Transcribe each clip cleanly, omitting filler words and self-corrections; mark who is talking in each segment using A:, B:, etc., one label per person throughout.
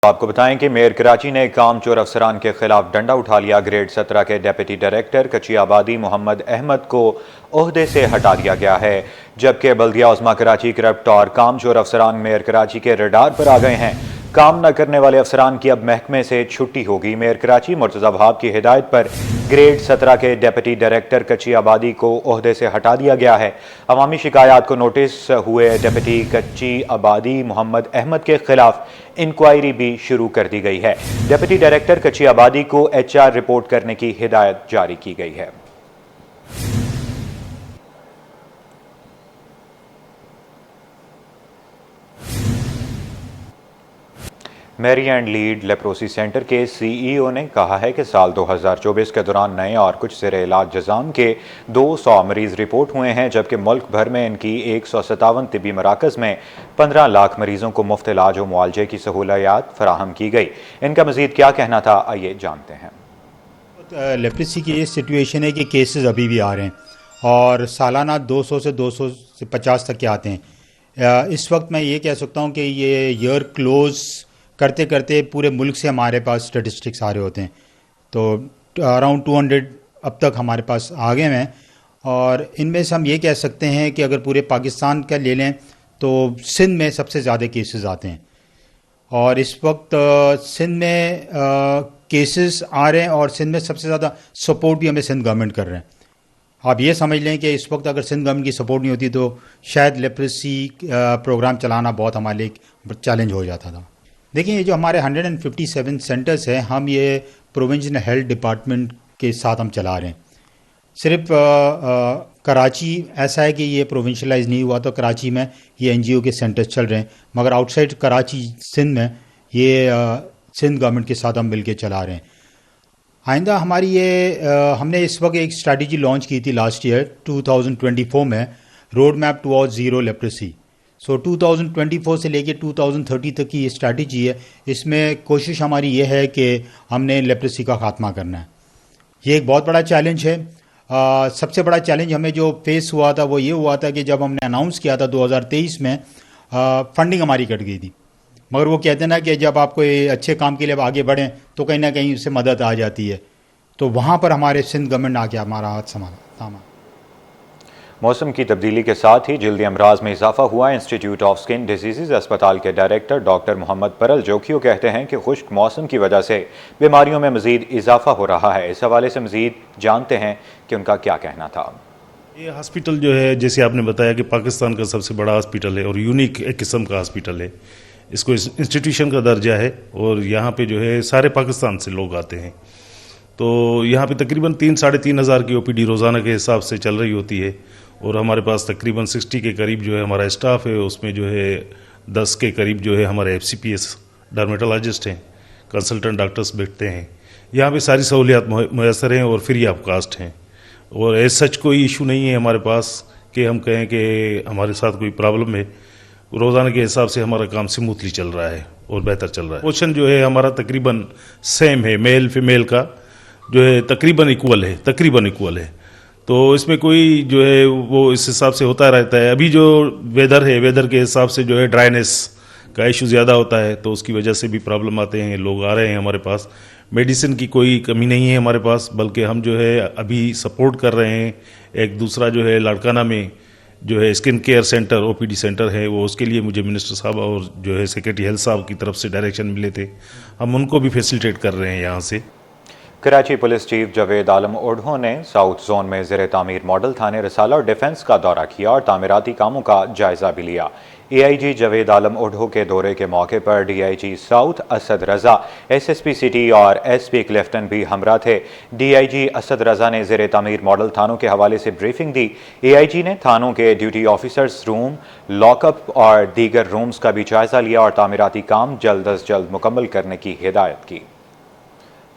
A: آپ کو بتائیں کہ میئر کراچی نے کام چور افسران کے خلاف ڈنڈا اٹھا لیا۔ گریڈ 17 کے ڈیپٹی ڈائریکٹر کچی آبادی محمد احمد کو عہدے سے ہٹا دیا گیا ہے، جبکہ بلدیہ عظمیٰ کراچی کرپٹ اور کام چور افسران میئر کراچی کے ریڈار پر آ گئے ہیں۔ کام نہ کرنے والے افسران کی اب محکمے سے چھٹی ہوگی۔ میئر کراچی مرتضی وہاب کی ہدایت پر گریڈ 17 کے ڈیپٹی ڈائریکٹر کچی آبادی کو عہدے سے ہٹا دیا گیا ہے۔ عوامی شکایات کو نوٹس ہوئے ڈیپٹی کچی آبادی محمد احمد کے خلاف انکوائری بھی شروع کر دی گئی ہے۔ ڈیپٹی ڈائریکٹر کچی آبادی کو HR رپورٹ کرنے کی ہدایت جاری کی گئی ہے۔ میری اینڈ لیڈ لیپروسی سینٹر کے CEO نے کہا ہے کہ سال 2024 کے دوران نئے اور کچھ زیر علاج جذام کے 200 مریض رپورٹ ہوئے ہیں، جبکہ ملک بھر میں ان کی 157 طبی مراکز میں 15 لاکھ مریضوں کو مفت علاج و معالجے کی سہولیات فراہم کی گئی۔ ان کا مزید کیا کہنا تھا، آئیے جانتے ہیں۔
B: لیپریسی کی یہ سچویشن ہے کہ کیسز ابھی بھی آ رہے ہیں اور سالانہ 200 سے 250 تک کے آتے ہیں۔ اس وقت میں یہ کہہ سکتا ہوں کہ یہ ایئر کلوز کرتے کرتے پورے ملک سے ہمارے پاس اسٹیٹسٹکس آ رہے ہوتے ہیں، تو اراؤنڈ 200 اب تک ہمارے پاس آ گئے ہیں، اور ان میں سے ہم یہ کہہ سکتے ہیں کہ اگر پورے پاکستان کا لے لیں تو سندھ میں سب سے زیادہ کیسز آتے ہیں، اور اس وقت سندھ میں کیسز آ رہے ہیں اور سندھ میں سب سے زیادہ سپورٹ بھی ہمیں سندھ گورنمنٹ کر رہے ہیں۔ آپ یہ سمجھ لیں کہ اس وقت اگر سندھ گورنمنٹ کی سپورٹ نہیں ہوتی تو شاید لیپریسی پروگرام چلانا بہت ہمارے لیے ایک چیلنج ہو جاتا تھا۔ دیکھیں، یہ جو ہمارے 157 سینٹرز ہیں، ہم یہ پروونشنل ہیلتھ ڈپارٹمنٹ کے ساتھ ہم چلا رہے ہیں۔ صرف کراچی ایسا ہے کہ یہ پروونشلائز نہیں ہوا، تو کراچی میں یہ NGO کے سینٹرز چل رہے ہیں، مگر آؤٹ سائڈ کراچی سندھ میں یہ سندھ گورنمنٹ کے ساتھ ہم مل کے چلا رہے ہیں۔ آئندہ ہماری ہم نے اس وقت ایک اسٹریٹجی لانچ کی تھی لاسٹ ایئر 2024 میں، روڈ میپ ٹوارڈ زیرو لیپریسی۔ 2024 سے لے کے 2030 تک کی یہ اسٹریٹجی ہے۔ اس میں کوشش ہماری یہ ہے کہ ہم نے لیپریسی کا خاتمہ کرنا ہے۔ یہ ایک بہت بڑا چیلنج ہے۔ سب سے بڑا چیلنج ہمیں جو فیس ہوا تھا وہ یہ ہوا تھا کہ جب ہم نے اناؤنس کیا تھا 2023 میں، فنڈنگ ہماری کٹ گئی تھی، مگر وہ کہتے ہیں نا کہ جب آپ کوئی اچھے کام کے لیے آگے بڑھیں تو کہیں نہ کہیں اس سے مدد آ جاتی ہے، تو وہاں پر ہمارے سندھ گورنمنٹ آ کے ہمارا ہاتھ تھاما۔
A: موسم کی تبدیلی کے ساتھ ہی جلدی امراض میں اضافہ ہوا۔ انسٹیٹیوٹ آف سکن ڈیزیزز اسپتال کے ڈائریکٹر ڈاکٹر محمد پرل جوکیو کہتے ہیں کہ خشک موسم کی وجہ سے بیماریوں میں مزید اضافہ ہو رہا ہے۔ اس حوالے سے مزید جانتے ہیں کہ ان کا کیا کہنا تھا۔
C: یہ ہاسپٹل جو ہے، جیسے آپ نے بتایا کہ پاکستان کا سب سے بڑا ہاسپٹل ہے اور یونیک ایک قسم کا ہاسپٹل ہے، اس کو انسٹیٹیوشن کا درجہ ہے، اور یہاں پہ جو ہے سارے پاکستان سے لوگ آتے ہیں، تو یہاں پہ تقریباً 3-3.5 ہزار کی OPD روزانہ کے حساب سے چل رہی ہوتی ہے، اور ہمارے پاس تقریباً 60 کے قریب جو ہے ہمارا اسٹاف ہے، اس میں جو ہے 10 کے قریب جو ہے ہمارے FCPS ڈرمیٹولوجسٹ ہیں، کنسلٹنٹ ڈاکٹرز بیٹھتے ہیں۔ یہاں پہ ساری سہولیات میسر ہیں اور فری آف کاسٹ ہیں، اور ایز سچ کوئی ایشو نہیں ہے ہمارے پاس کہ ہم کہیں کہ ہمارے ساتھ کوئی پرابلم ہے۔ روزانہ کے حساب سے ہمارا کام سموتھلی چل رہا ہے اور بہتر چل رہا ہے۔ پوشن جو ہے ہمارا تقریباً سیم ہے، میل فیمیل کا جو ہے تقریباً ایکول ہے، تو اس میں کوئی جو ہے وہ اس حساب سے ہوتا رہتا ہے۔ ابھی جو ویدر ہے، ویدر کے حساب سے جو ہے ڈرائینس کا ایشو زیادہ ہوتا ہے، تو اس کی وجہ سے بھی پرابلم آتے ہیں، لوگ آ رہے ہیں ہمارے پاس۔ میڈیسن کی کوئی کمی نہیں ہے ہمارے پاس، بلکہ ہم جو ہے ابھی سپورٹ کر رہے ہیں۔ ایک دوسرا جو ہے لاڑکانہ میں جو ہے skin care centre OPD centre ہے، وہ اس کے لیے مجھے منسٹر صاحب اور جو ہے سیکرٹری ہیلتھ صاحب کی طرف سے ڈائریکشن ملے تھے، ہم ان کو بھی فیسیلیٹیٹ کر رہے ہیں یہاں سے۔
A: کراچی پولیس چیف جاوید عالم اوڈھو نے ساؤتھ زون میں زیر تعمیر ماڈل تھانے رسالہ اور ڈیفنس کا دورہ کیا اور تعمیراتی کاموں کا جائزہ بھی لیا۔ AIG جاوید عالم اوڈھو کے دورے کے موقع پر DIG ساؤتھ اسد رضا، SSP سٹی اور SP کلیفٹن بھی ہمراہ تھے۔ DIG اسد رضا نے زیر تعمیر ماڈل تھانوں کے حوالے سے بریفنگ دی۔ AIG نے تھانوں کے ڈیوٹی آفیسرز روم، لاک اپ اور دیگر رومز کا بھی جائزہ لیا اور تعمیراتی کام جلد از جلد مکمل کرنے کی ہدایت کی۔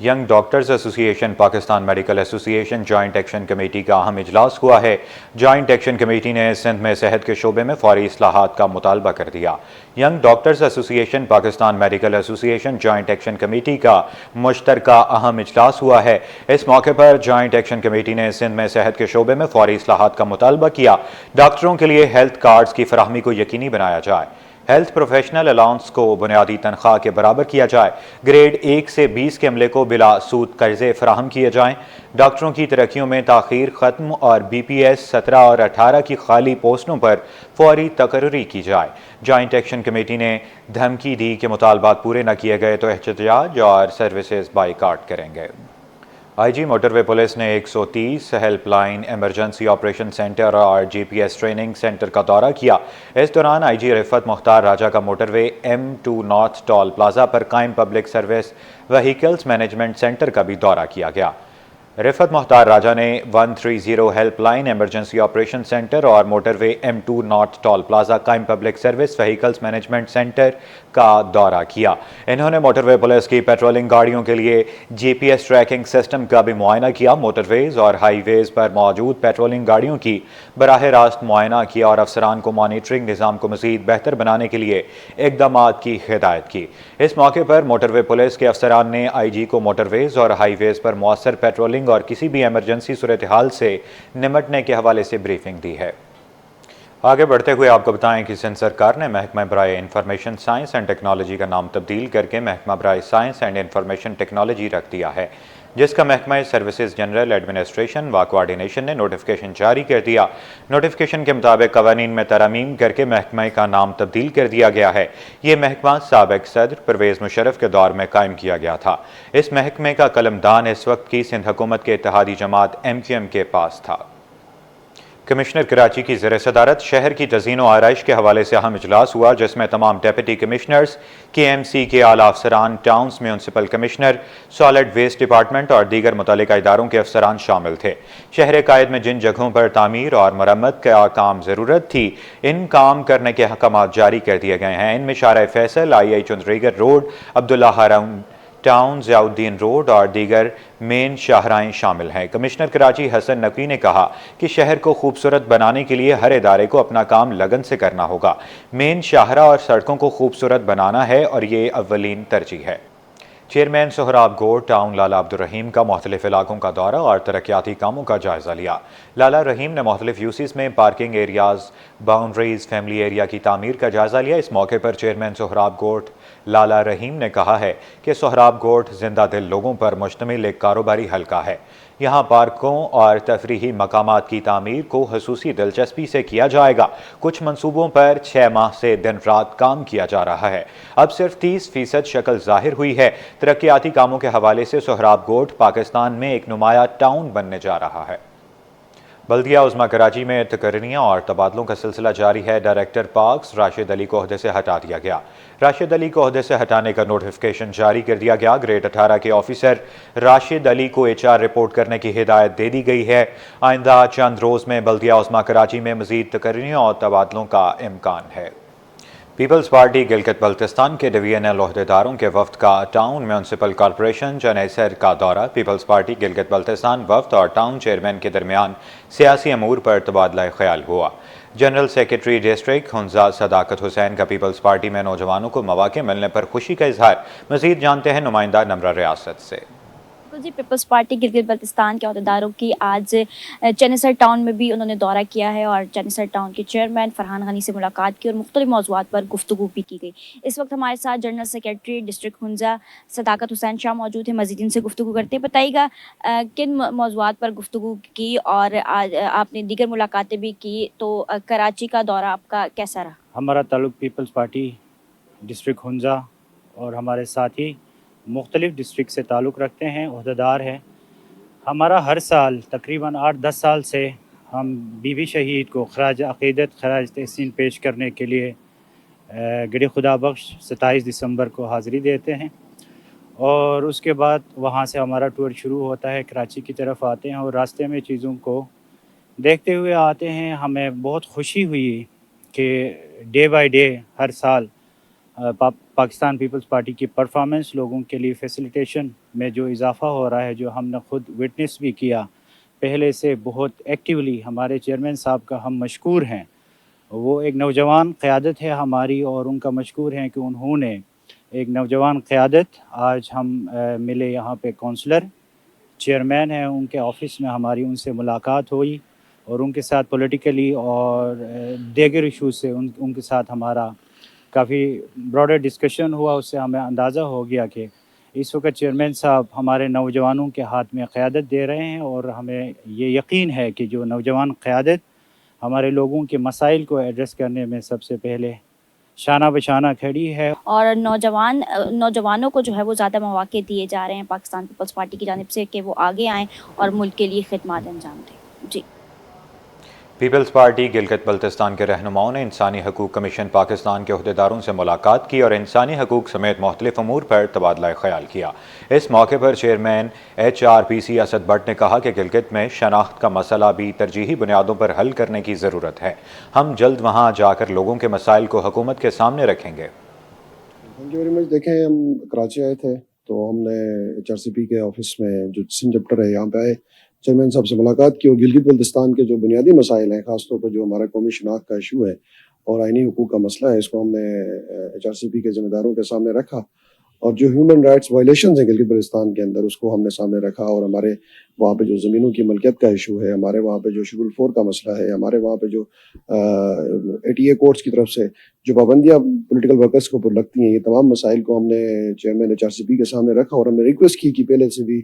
A: ینگ ڈاکٹرز ایسوسی ایشن پاکستان میڈیکل ایسوسی ایشن جوائنٹ ایکشن کمیٹی کا اہم اجلاس ہوا ہے۔ جوائنٹ ایکشن کمیٹی نے سندھ میں صحت کے شعبے میں فوری اصلاحات کا مطالبہ کر دیا۔ ینگ ڈاکٹرز ایسوسی ایشن پاکستان میڈیکل ایسوسی ایشن جوائنٹ ایکشن کمیٹی کا مشترکہ اہم اجلاس ہوا ہے۔ اس موقع پر جوائنٹ ایکشن کمیٹی نے سندھ میں صحت کے شعبے میں فوری اصلاحات کا مطالبہ کیا۔ ڈاکٹروں کے لیے ہیلتھ کارڈز کی فراہمی کو یقینی بنایا جائے۔ हेल्थ प्रोफेशनल अलाउंस को बुनियादी तनख्वाह के बराबर किया जाए। ग्रेड 1 से 20 के अमले को बिला सूद कर्जे फराहम किए जाएं। डॉक्टरों की तरक्कियों में ताख़ीर ख़त्म और BPS 17 और 18 की खाली पोस्टों पर फौरी तकर्री की जाए। जॉइंट एक्शन कमेटी ने धमकी दी कि मुतालबात पूरे न किए गए तो एहतजाज और सर्विसेज बाइकाट करेंगे। IG मोटरवे पुलिस ने 130 हेल्पलाइन, इमरजेंसी ऑपरेशन सेंटर और GPS ट्रेनिंग सेंटर का दौरा किया। इस दौरान IG रिफत मुख्तार राजा का motorway M2 north toll plaza पर कायम public service vehicles management center का भी दौरा किया गया। रिफत मुख्तार राजा ने 130 हेल्पलाइन, इमरजेंसी ऑपरेशन सेंटर और motorway M2 north toll plaza कायम public service vehicles management center का दौरा किया। इन्होंने मोटरवे पुलिस की पेट्रोलिंग गाड़ियों के लिए GPS ट्रैकिंग सिस्टम का भी मुआयना किया। मोटरवेज और हाईवेज पर मौजूद पेट्रोलिंग गाड़ियों की बराह रास्त मुआयना किया और अफसरान को मॉनिटरिंग निज़ाम को मज़ीद बेहतर बनाने के लिए इक़दामात की हिदायत की। इस मौके पर मोटरवे पुलिस के अफसरान ने IG को मोटरवेज और हाईवेज पर मौसर पेट्रोलिंग और किसी भी एमरजेंसी सूरत हाल से निमटने के हवाले से ब्रीफिंग दी है। आगे बढ़ते हुए आपको बताएं कि सिंध सरकार ने महकमा बराए इंफॉर्मेशन साइंस एंड टेक्नोलॉजी का नाम तब्दील करके महकमा बराए साइंस एंड इंफॉर्मेशन टेक्नोलॉजी रख दिया है, जिसका महकमा सर्विसेज जनरल एडमिनिस्ट्रेशन व कोऑर्डिनेशन ने नोटिफिकेशन जारी कर दिया। नोटिफिकेशन के मुताबिक कवानीन में तरमीम करके महकमा का नाम तब्दील कर दिया गया है। ये महकमा साबिक सदर परवेज़ मुशर्रफ के दौर में कायम किया गया था। इस महकमे का कलमदान इस वक्त की सिंध हुकूमत के इत्तेहादी जमात MQM के पास था। कमिश्नर कराची की ज़ेर सदारत शहर की तज़ीन व आराइश के हवाले से अहम इजलास हुआ, जिसमें तमाम डेप्यूटी कमिश्नर्स, KMC के आला अफसरान, towns municipal commissioner, solid waste department और दीगर मुतल्लिका इदारों के अफसरान शामिल थे। शहर कायद में जिन जगहों पर तामीर और मरम्मत का काम ज़रूरत थी, इन काम करने के अहकामात जारी कर दिए गए हैं। इनमें शारा फैसल, II चुंदरीगर रोड, अब्दुल्ला हारून टाउन, ज़ियाउद्दीन रोड और दीगर मेन शाहराएं शामिल हैं। कमिश्नर कराची हसन नकवी ने कहा कि शहर को खूबसूरत बनाने के लिए हर इदारे को अपना काम लगन से करना होगा। मेन शाहरा और सड़कों को खूबसूरत बनाना है और ये अव्वलीन तरजीह है। चेयरमैन सोहराब गोड़ टाउन लाला अब्दुर्रहीम का मुख्तलिफ इलाकों का दौरा और तरक्याती कामों का जायज़ा लिया। लाला रहीम ने मुख्तलिफ यूसीज में parking areas, boundaries, family area की तामीर का जायज़ा लिया। इस मौके पर चेयरमैन सोहराब गोड़ लाला रहीम ने कहा है कि सोहराब गोड़ जिंदा दिल लोगों पर मुश्तमिल एक कारोबारी हल्का है। यहाँ पार्कों और तफरीही मकामात की तामीर को खसूसी दिलचस्पी से किया जाएगा। कुछ मंसूबों पर 6 माह से दिन रात काम किया जा रहा है। अब सिर्फ 30% शक्ल जाहिर हुई है। तरक्याती कामों के हवाले से सोहराब गोड़ पाकिस्तान में एक नुमाया टाउन बनने जा रहा है। बल्दिया उज़्मा कराची में तकर्रियाँ और तबादलों का सिलसिला जारी है। डायरेक्टर पार्क्स राशिद अली को ओहदे से हटा दिया गया। राशिद अली को ओहदे से हटाने का नोटिफिकेशन जारी कर दिया गया। ग्रेड 18 के ऑफिसर राशिद अली को HR रिपोर्ट करने की हिदायत दे दी गई है। आइंदा चंद रोज़ में बल्दिया उज़्मा कराची में मज़ीद तकर्रियाँ और तबादलों का इम्कान है। पीपल्स पार्टी गिलगित बल्तिस्तान के डिवीजनल ओहदेदारों के वफ्द का टाउन म्यूनसिपल कॉरपोरेशन जनेसर का दौरा। पीपल्स पार्टी गिलगित बल्तिस्तान वफ्द और टाउन चेयरमैन के दरमियान सियासी अमूर पर तबादला ख्याल हुआ। जनरल सेक्रेटरी डिस्ट्रिक्ट हुंजा सदाकत हुसैन का पीपल्स पार्टी में नौजवानों को मौके मिलने पर खुशी का इजहार। मज़ीद जानते हैं नुमाइंदा नमरा रियासत से।
D: जी, पीपल्स पार्टी गिलगित बल्तिस्तान के अहदेदारों की आज चनेसर टाउन में भी उन्होंने दौरा किया है और चनेसर टाउन के चेयरमैन फरहान गनी से मुलाकात की और मुख्तलिफ मौज़ूआत पर गुफ्तगू भी की गई। इस वक्त हमारे साथ जनरल सेक्रेटरी डिस्ट्रिक्ट हुंजा सदाकत हुसैन शाह मौजूद है। मज़ीद इनसे गुफ्तगू करते हैं। बताइएगा किन मौज़ूआत पर गुफ्तगू की और आज आपने दीगर मुलाकातें भी की, तो कराची का दौरा आपका कैसा रहा?
E: हमारा ताल्लुक़ पीपल्स पार्टी डिस्ट्रिक्ट हुंजा और हमारे साथी मुख्तलिफ़ डिस्ट्रिक्ट से ताल्लुक़ रखते हैं, ओहदेदार हैं। हमारा हर साल तकरीबन 8-10 साल से हम बीबी शहीद को खराज अक़ीदत खराज तहसीन पेश करने के लिए गिरे खुदा बख्श 27 दिसंबर को हाज़िरी देते हैं और उसके बाद वहाँ से हमारा टूर शुरू होता है। कराची की तरफ आते हैं और रास्ते में चीज़ों को देखते हुए आते हैं। हमें बहुत खुशी हुई कि डे बाय डे हर साल पाकिस्तान पीपल्स पार्टी की परफॉर्मेंस, लोगों के लिए फैसिलिटेशन में जो इजाफ़ा हो रहा है, जो हमने ख़ुद विटनेस भी किया पहले से बहुत एक्टिवली। हमारे चेयरमैन साहब का हम मशकूर हैं। वो एक नौजवान क़यादत है हमारी और उनका मशकूर हैं कि उन्होंने एक नौजवान क़यादत, आज हम मिले यहाँ पे काउंसलर चेयरमैन हैं, उनके ऑफ़िस में हमारी उनसे मुलाकात हुई और उनके साथ पॉलिटिकली और दीगर इशूज़ से उनके साथ हमारा काफ़ी ब्रॉडर डिस्कशन हुआ, उससे हमें अंदाज़ा हो गया कि इस वक्त चेयरमैन साहब हमारे नौजवानों के हाथ में क़यादत दे रहे हैं, और हमें ये यकीन है कि जो नौजवान क़यादत हमारे लोगों के मसाइल को एड्रेस करने में सबसे पहले शाना बशाना खड़ी है।
D: और नौजवानों को जो है वो ज़्यादा मौक़े दिए जा रहे हैं पाकिस्तान पीपल्स पार्टी की जानिब से कि वो आगे आएँ और मुल्क के लिए खिदमत अंजाम दें। जी।
A: पीपल्स पार्टी गिलगित बल्तिस्तान के रहनुमाओं ने इंसानी हकूक़ कमीशन पाकिस्तान के अहदेदारों से मुलाकात की और इंसानी हकूक़ समेत मुख्तलिफ अमूर पर तबादला ख्याल किया। इस मौके पर चेयरमैन HRPC असद भट्ट ने कहा कि गिलगित में शनाख्त का मसला भी तरजीही बुनियादों पर हल करने की ज़रूरत है। हम जल्द वहाँ जाकर लोगों के मसाइल को हुकूमत के सामने रखेंगे।
F: Thank you very much. देखें, हम कराची आए थे तो हमने HRCP के ऑफिस में जो सिंध चैप्टर है यहाँ पे आए, चेयरमैन साहब से मुलाकात की और गिलगित बल्तिस्तान के जो बुनियादी मसाइल हैं, ख़ासतौर पर जो हमारा कौमी शनाख्त का इशू है और आइनी हुकूक का मसला है, इसको हमने HRCP के ज़िम्मेदारों के सामने रखा और जो ह्यूमन राइट्स वायलेशन है गिलगित बल्तिस्तान के अंदर उसको हमने सामने रखा और हमारे वहाँ पे जो ज़मीनों की मलकियत का इशू है, हमारे वहाँ पे जो शेड्यूल 4 का मसला है, हमारे वहाँ पे जो ATA कोर्ट्स की तरफ से जो पाबंदियाँ पॉलिटिकल वर्कर्स के ऊपर लगती हैं, ये तमाम मसाइल को हमने चेयरमैन HRCP के सामने रखा और हमने रिक्वेस्ट की कि पहले से भी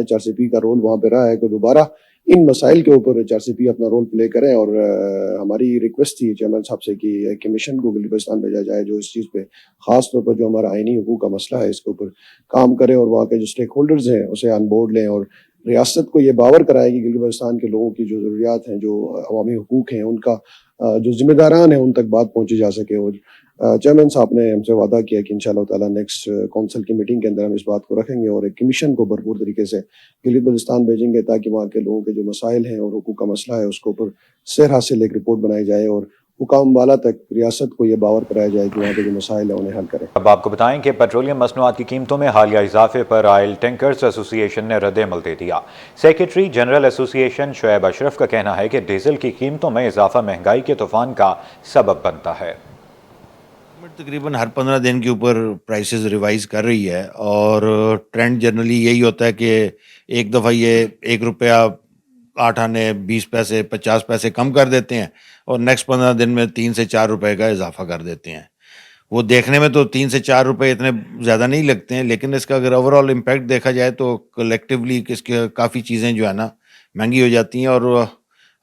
F: HRCP का रोल वहाँ पे रहा है कि दोबारा इन मसाइल के ऊपर HRCP अपना रोल प्ले करें और हमारी रिक्वेस्ट थी चेयरमैन साहब से कि कमीशन को गिलगित बल्तिस्तान भेजा जाए जो इस चीज़ पे ख़ास तौर पर जो हमारा आइनी हुकूक का मसला है इसके ऊपर काम करे और वहाँ के जो स्टेक होल्डर्स हैं उसे ऑन बोर्ड लें और रियासत को ये बावर कराए कि गिलगित बल्तिस्तान के लोगों की जो ज़रूरियात हैं, जो अवामी हुकूक हैं, उनका जो जिम्मेदारान हैं उन तक बात पहुँची जा सके। और चेयरमैन साहब ने हमसे वादा किया कि इंशाअल्लाह ताला नेक्स्ट कौंसिल की मीटिंग के अंदर हम इस बात को रखेंगे और एक कमीशन को भरपूर तरीके से गिलगित बल्तिस्तान भेजेंगे ताकि वहाँ के लोगों के जो मसाइल हैं और हुकूक का मसला है उसके ऊपर सेर हासिल एक रिपोर्ट बनाई जाए और हुकाम वाला तक रियासत को ये बावर कराया जाए कि वहाँ के जो मसाइल हैं उन्हें हल करें।
A: अब आपको बताएं कि पेट्रोलियम मसनूआत की कीमतों में हालिया इजाफे पर ऑयल टैंकर्स एसोसिएशन ने रद्द-ए-अमल दे दिया। Secretary general association Shoaib Ashraf का कहना है कि डीजल की कीमतों में इजाफा महंगाई के तूफान का सबब बनता है।
G: तकरीबन हर 15 दिन के ऊपर प्राइसेस रिवाइज कर रही है और ट्रेंड जनरली यही होता है कि एक दफ़ा ये 1 रुपया 8 आने 20 पैसे 50 पैसे कम कर देते हैं और नेक्स्ट 15 दिन में 3 से 4 रुपए का इजाफा कर देते हैं। वो देखने में तो 3 से 4 रुपए इतने ज़्यादा नहीं लगते हैं, लेकिन इसका अगर ओवरऑल इम्पैक्ट देखा जाए तो कलेक्टिवली इसके काफ़ी चीज़ें जो है ना महंगी हो जाती हैं। और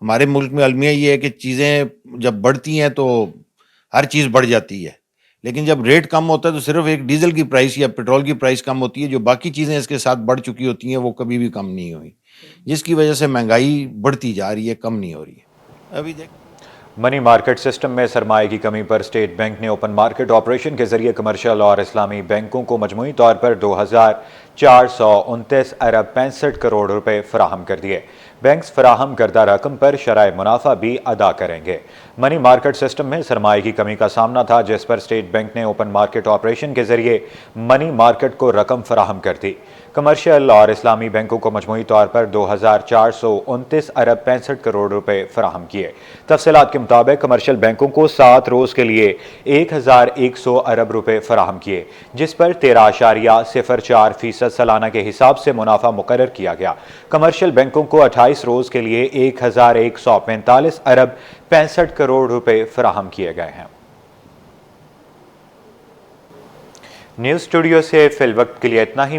G: हमारे मुल्क में अलमिया ये है कि चीज़ें जब बढ़ती हैं तो हर चीज़ बढ़ जाती है, लेकिन जब रेट कम होता है तो सिर्फ एक डीजल की प्राइस या पेट्रोल की प्राइस कम होती है, जो बाकी चीज़ें इसके साथ बढ़ चुकी होती हैं वो कभी भी कम नहीं हुई, जिसकी वजह से महंगाई बढ़ती जा रही है, कम नहीं हो रही है। अभी देख
A: मनी मार्केट सिस्टम में सरमाए की कमी पर स्टेट बैंक ने ओपन मार्केट ऑपरेशन के जरिए कमर्शियल और इस्लामी बैंकों को मजमूई तौर पर 2429 अरब 65 करोड़ रुपए फराहम कर दिए। बैंक्स फराहम करदा रकम पर शराय मुनाफा भी अदा करेंगे। मनी मार्केट सिस्टम में सरमाए की कमी का सामना था, जिस पर स्टेट बैंक ने ओपन मार्केट ऑपरेशन के जरिए मनी मार्केट को रकम फराहम कर दी। कमर्शियल और इस्लामी बैंकों को मजमूई तौर पर 2429 अरब 65 करोड़ रुपए फराहम किए। तफसीलात के मुताबिक कमर्शियल बैंकों को 7 रोज़ के लिए 1100 अरब रुपए फराहम किए, जिस पर 13.04% सालाना के हिसाब से मुनाफा मुकर्रर किया गया। कमर्शियल बैंकों को 28 रोज़ के लिए 1145 अरब 65 करोड़ रुपए फराहम किए गए हैं। न्यूज़ स्टूडियो से फिल वक्त के लिए इतना ही।